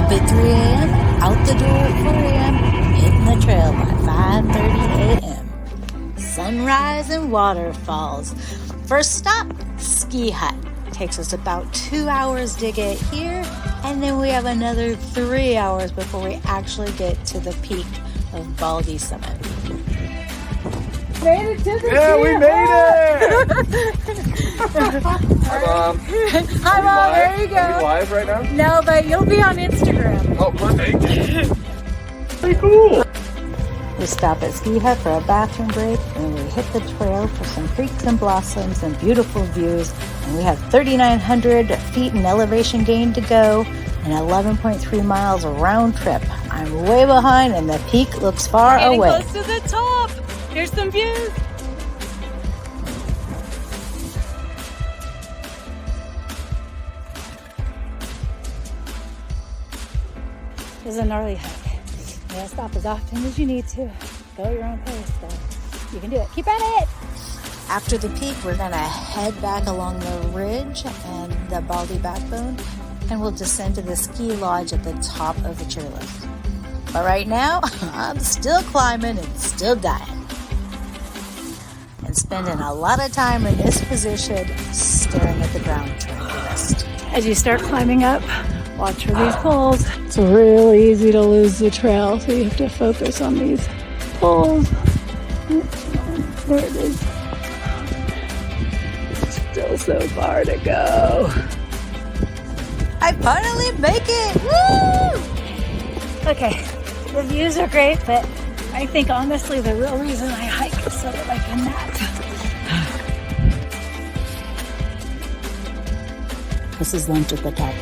Up at 3 a.m., out the door at 4 a.m., hitting the trail by 5:30 a.m. Sunrise and waterfalls. First stop, ski hut. Takes us about 2 hours to get here, and then we have another 3 hours before we actually get to the peak of Baldy Summit. Made it to the we made it! Hi, Mom. Hi, Mom. There you go. Are we live right now? No, but you'll be on Instagram. Oh, perfect. Pretty cool. We stop at Ski Hut for a bathroom break, and we hit the trail for some creeks and blossoms and beautiful views. And we have 3,900 feet in elevation gain to go and 11.3 miles round trip. I'm way behind, and the peak looks far away. Getting close to the top. Here's some views. This is a gnarly hike. You gotta stop as often as you need to. Go at your own pace, though. You can do it. Keep at it. After the peak, we're going to head back along the ridge and the Baldy backbone, and we'll descend to the ski lodge at the top of the chairlift. But right now, I'm still climbing and still dying. And spending a lot of time in this position, staring at the ground, trying to rest. As you start climbing up, watch for these poles. It's really easy to lose the trail, so you have to focus on these poles. There it is. Still so far to go. I finally make it! Woo! Okay, the views are great, but I think honestly the real reason I hike is so that I can nap. This is lunch at the top.